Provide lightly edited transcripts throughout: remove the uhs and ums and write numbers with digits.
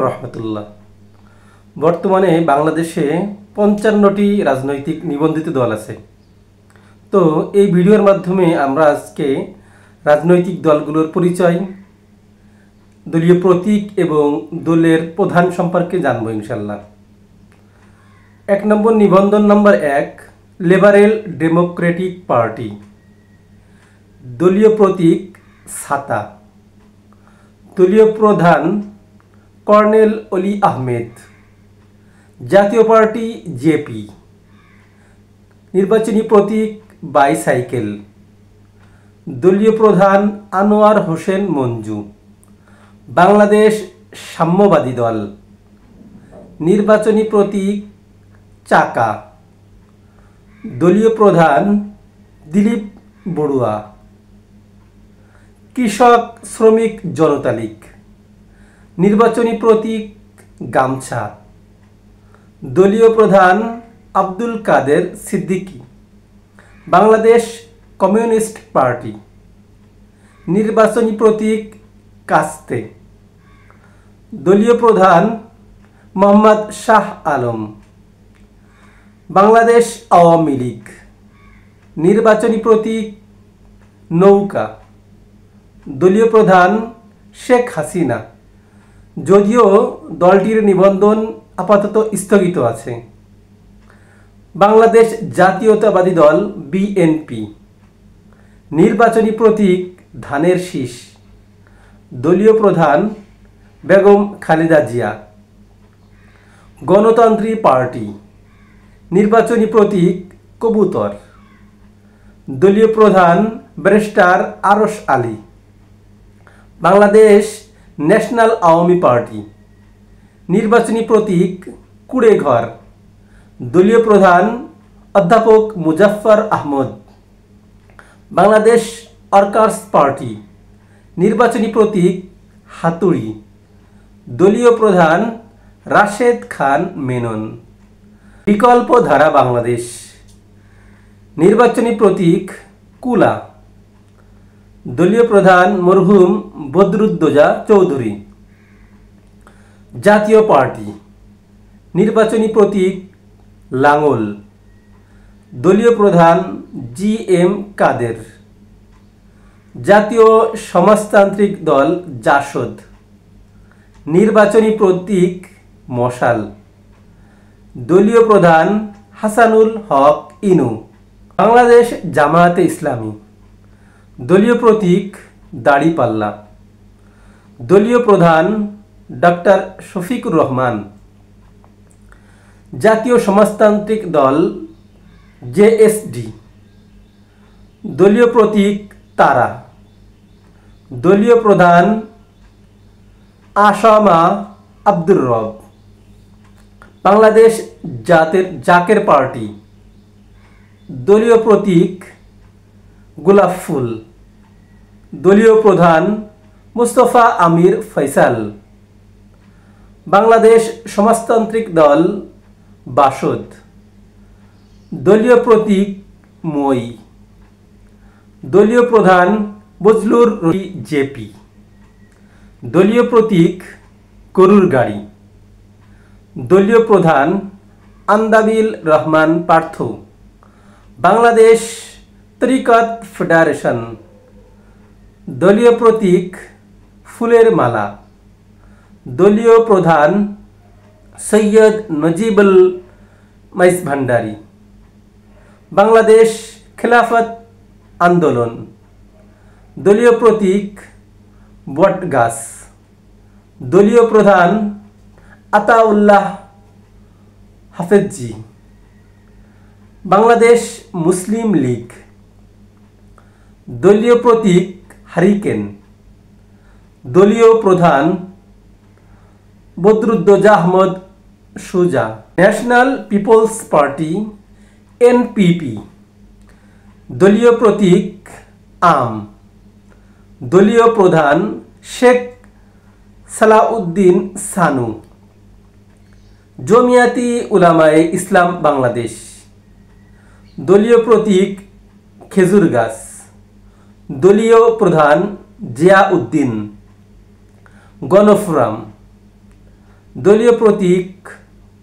রহমতুল্লাহ। বর্তমানে বাংলাদেশে ৫৫টি রাজনৈতিক নিবন্ধিত দল আছে। তো এই ভিডিওর মাধ্যমে আমরা আজকে রাজনৈতিক দলগুলোর পরিচয়, দলীয় প্রতীক এবং দলের প্রধান সম্পর্কে জানবো ইনশাল্লাহ। ১ নম্বর নিবন্ধন নম্বর ১, লিবারেল ডেমোক্রেটিক পার্টি। দলীয় প্রতীক ছাতা। দলীয় প্রধান কর্নেল অলি আহমেদ। জাতীয় পার্টি জেপি। নির্বাচনী প্রতীক বাইসাইকেল। দলীয় প্রধান আনোয়ার হোসেন মঞ্জু। বাংলাদেশ সাম্যবাদী দল। নির্বাচনী প্রতীক চাকা। দলীয় প্রধান দিলীপ বড়ুয়া। কৃষক শ্রমিক জনতা লীগ। নির্বাচনী প্রতীক গামছা। দলীয় প্রধান আব্দুল কাদের সিদ্দিকী। Bangladesh Communist Party. নির্বাচনী প্রতীক কাস্তে। দলীয় প্রধান মোহাম্মদ শাহ আলম। বাংলাদেশ আওয়ামী লীগ। নির্বাচনী প্রতীক নৌকা। দলীয় প্রধান শেখ হাসিনা, যদিও দলটির নিবন্ধন আপাতত স্থগিত আছে। বাংলাদেশ জাতীয়তাবাদী দল বিএনপি। নির্বাচনী প্রতীক ধানের শীষ। দলীয় প্রধান বেগম খালেদা জিয়া। গণতান্ত্রিক পার্টি। নির্বাচনী প্রতীক কবুতর। দলীয় প্রধান barrister Arash Ali. Bangladesh National Awami Party. নির্বাচনী প্রতীক কুড়েঘর। দলীয় প্রধান অধ্যাপক মুজাফফর আহমদ। Bangladesh Workers Party. নির্বাচনী প্রতীক হাতুড়ি। দলীয় প্রধান রাশেদ খান মেনন। বিকল্প ধারা বাংলাদেশ। নির্বাচনী প্রতীক কুলা। দলীয় প্রধান মরহুম বদরুদ্দোজা চৌধুরী। জাতীয় পার্টি। নির্বাচনী প্রতীক লাঙল। দলীয় প্রধান জি এম কাদের। জাতীয় সমাজতান্ত্রিক দল জাসদ। নির্বাচনী প্রতীক মশাল। দলীয় প্রধান হাসানুল হক ইনু। বাংলাদেশ জামায়াতে ইসলামী। দলীয় প্রতীক দাড়িপাল্লা। দলীয় প্রধান ডক্টর শফিকুর রহমান। জাতীয় সমাজতান্ত্রিক দল জেএসডি। দলীয় প্রতীক তারা। দলীয় প্রধান আসামা আব্দুর রব। বাংলাদেশ জাকের পার্টি। দলীয় প্রতীক গোলাপ ফুল। দলীয় প্রধান মুস্তফা আমির ফয়সাল। বাংলাদেশ সমাজতান্ত্রিক দল বাসদ। দলীয় প্রতীক মই। দলীয় প্রধান বজলুর রশিদ জেপি। দলীয় প্রতীক গরুর গাড়ি। দলীয় প্রধান আন্দাবিল রহমান পার্থ। বাংলাদেশ তরিকত ফেডারেশন। দলীয় প্রতীক ফুলের মালা। দলীয় প্রধান সৈয়দ নজিবুল মাইজভান্ডারী। বাংলাদেশ খেলাফত আন্দোলন। দলীয় প্রতীক বটগাছ। দলীয় প্রধান আতাউল্লাহ হাফেজি। বাংলাদেশ মুসলিম লীগ। দলীয় প্রতীক হারিকেন। দলীয় প্রধান Badruddoza Ahmed Suja. National Peoples Party NPP. দলীয় প্রতীক আম। দলীয় প্রধান শেখ সালাউদ্দিন সানু। জমিয়াতি উলামায়ে ইসলাম বাংলাদেশ। দলীয় প্রতীক খেজুর গাছ। দলীয় প্রধান জিয়া উদ্দিন। গণফোরাম। দলীয় প্রতীক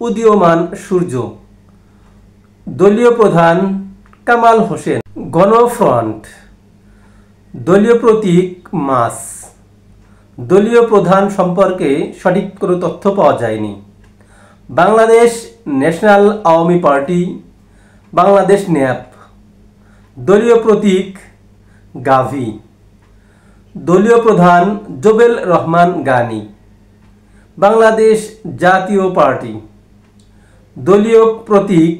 উদীয়মান সূর্য। দলীয় প্রধান কামাল হোসেন। গণফ্রন্ট। দলীয় প্রতীক মাছ। দলীয় প্রধান সম্পর্কে সঠিক কোনো তথ্য পাওয়া যায়নি। Bangladesh National Awami party, Bangladesh nap. দলীয় প্রতীক গাভী। দলীয় প্রধান জোবেল রহমান গানী। বাংলাদেশ জাতীয় পার্টি। দলীয় প্রতীক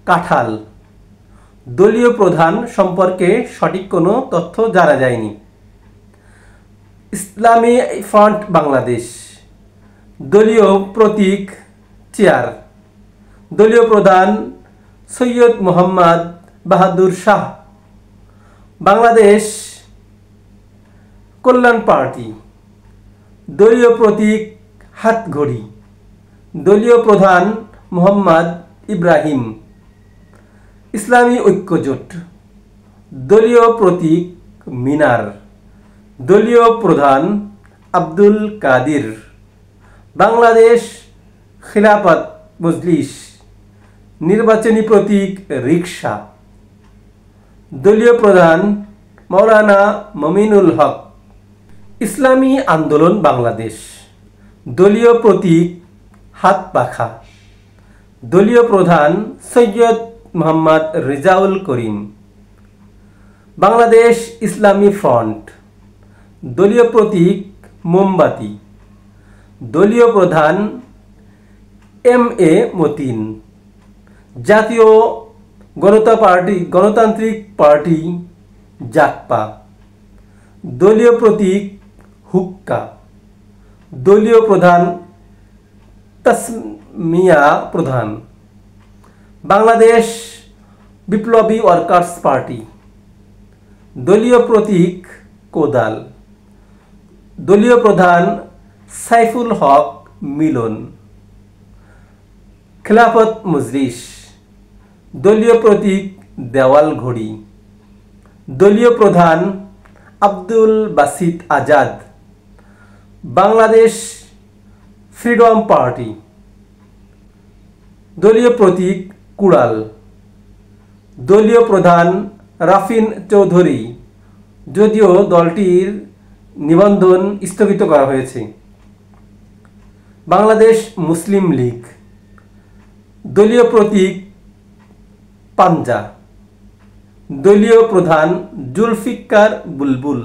কাঁঠাল। দলীয় প্রধান সম্পর্কে সঠিক কোনো তথ্য জানা যায়নি। ইসলামী ফ্রন্ট বাংলাদেশ। দলীয় প্রতীক চেয়ার। দলীয় প্রধান সৈয়দ মোহাম্মদ বাহাদুর শাহ। বাংলাদেশ কল্যাণ পার্টি। দলীয় প্রতীক হাতঘড়ি। দলীয় প্রধান মোহাম্মদ ইব্রাহিম। ইসলামী ঐক্যজোট। দলীয় প্রতীক মিনার। দলীয় প্রধান আব্দুল কাদির। বাংলাদেশ খিলাফত মজলিস। নির্বাচনী প্রতীক রিকশা। দলীয় প্রধান মাওলানা মমিনুল হক। ইসলামী আন্দোলন বাংলাদেশ। দলীয় প্রতীক হাত পাখা। দলীয় প্রধান সৈয়দ মোহাম্মদ রেজাউল করিম। বাংলাদেশ ইসলামী ফ্রন্ট। দলীয় প্রতীক মোমবাতি। দলীয় প্রধান এম এ মতিন। জাতীয় গণতান্ত্রিক পার্টি জাকপা। দলীয় প্রতীক হুক্কা। দলীয় প্রধান তাসমিয়া প্রধান। বাংলাদেশ বিপ্লবী ওয়ার্কার্স পার্টি। দলীয় প্রতীক কোদাল। দলীয় প্রধান সাইফুল হক মিলন। খিলাফত মজলিস। দলীয় প্রতীক দেওয়াল ঘড়ি। দলীয় প্রধান আব্দুল বাসিত আজাদ। Bangladesh Freedom Party. দলীয় প্রতীক কুড়াল। দলীয় প্রধান রাফিন চৌধুরী, যদিও দলটির নিবন্ধন স্থগিত করা হয়েছে। বাংলাদেশ মুসলিম লীগ। দলীয় প্রতীক পাঞ্জা। দলীয় প্রধান জুলফিকার বুলবুল।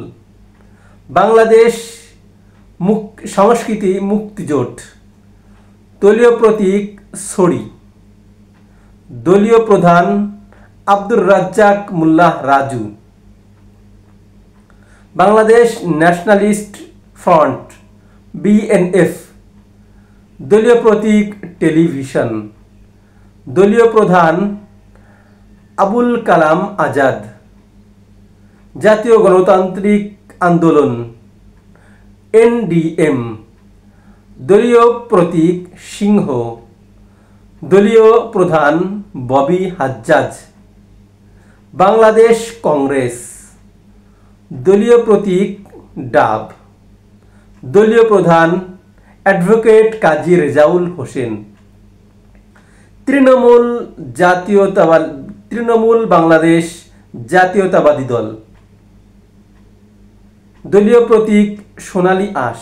বাংলাদেশ সংস্কৃতি মুক্তিজোট। দলীয় প্রতীক ছড়ি। দলীয় প্রধান Abdur Razzak Mollah Raju. Bangladesh nationalist front BNF. দলীয় প্রতীক টেলিভিশন। দলীয় প্রধান আবুল কালাম আজাদ। জাতীয় গণতান্ত্রিক আন্দোলন এনডিএম। দলীয় প্রতীক সিংহ। দলীয় প্রধান ববি হাজ্জাজ। বাংলাদেশ কংগ্রেস। দলীয় প্রতীক ডাব। দলীয় প্রধান অ্যাডভোকেট কাজী রেজাউল হোসেন। তৃণমূল বাংলাদেশ জাতীয়তাবাদী দল। দলীয় প্রতীক সোনালী আঁশ।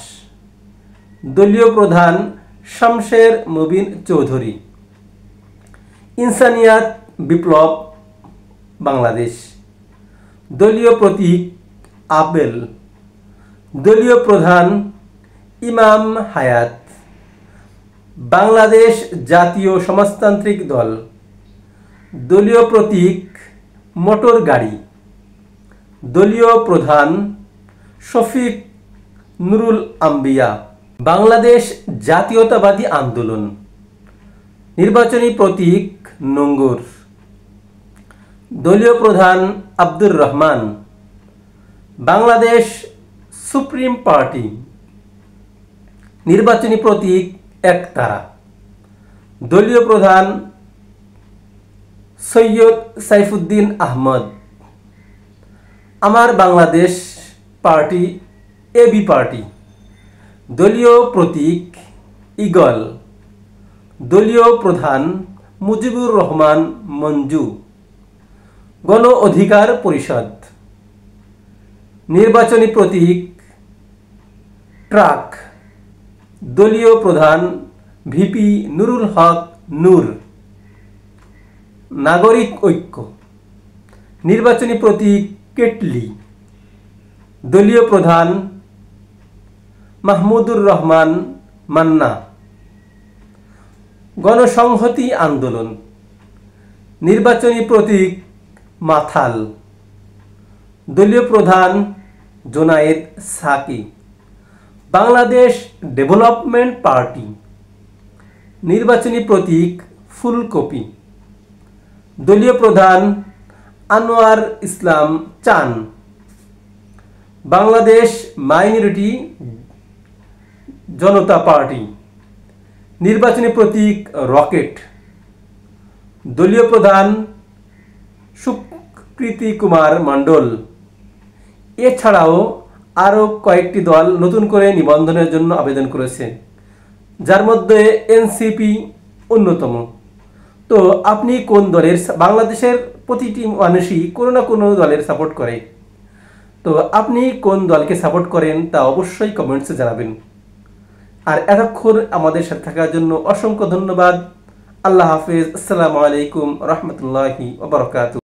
দলীয় প্রধান শামশের মুবিন চৌধুরী। ইনসানিয়াত বিপ্লব বাংলাদেশ। দলীয় প্রতীক আপেল। দলীয় প্রধান ইমাম হায়াত। বাংলাদেশ জাতীয় সমাজতান্ত্রিক দল। দলীয় প্রতীক মোটর গাড়ি। দলীয় প্রধান শফিক নুরুল আম্বিয়া। বাংলাদেশ জাতীয়তাবাদী আন্দোলন। নির্বাচনী প্রতীক নোঙ্গর। দলীয় প্রধান আব্দুর রহমান। Bangladesh Supreme Party. নির্বাচনী প্রতীক একতারা। দলীয় প্রধান সৈয়দ সাইফুদ্দিন আহমদ। আমার বাংলাদেশ পার্টি এবি পার্টি। দলীয় প্রতীক ঈগল। দলীয় প্রধান মুজিবুর রহমান মঞ্জু। গণ অধিকার পরিষদ। নির্বাচনী প্রতীক ট্রাক। দলীয় প্রধান ভিপি নুরুল হক নূর। নাগরিক ঐক্য। নির্বাচনী প্রতীক কেটলি। দলীয় প্রধান মাহমুদুর রহমান মান্না। গণসংহতি আন্দোলন। নির্বাচনী প্রতীক মাথাল। দলীয় প্রধান জোনায়েদ সাকি। Bangladesh development party. নির্বাচনী প্রতীক ফুলকপি। দলীয় প্রধান আনোয়ার ইসলাম চান। Bangladesh minority Janata party. নির্বাচনী প্রতীক রকেট। দলীয় প্রধান সুকৃতি কুমার মণ্ডল। এছাড়াও আরও কয়েকটি দল নতুন করে নিবন্ধনের জন্য আবেদন করেছে, যার মধ্যে এনসিপি অন্যতম। তো আপনি কোন দলের? বাংলাদেশের প্রতিটি মানুষই কোনো না কোনো দলের সাপোর্ট করে। তো আপনি কোন দলকে সাপোর্ট করেন তা অবশ্যই কমেন্টসে জানাবেন। আর এতক্ষণ আমাদের সাথে থাকার জন্য অসংখ্য ধন্যবাদ। আল্লাহ হাফেজ। আসসালামু আলাইকুম রহমতুল্লাহি ওয়া বারাকাতুহু।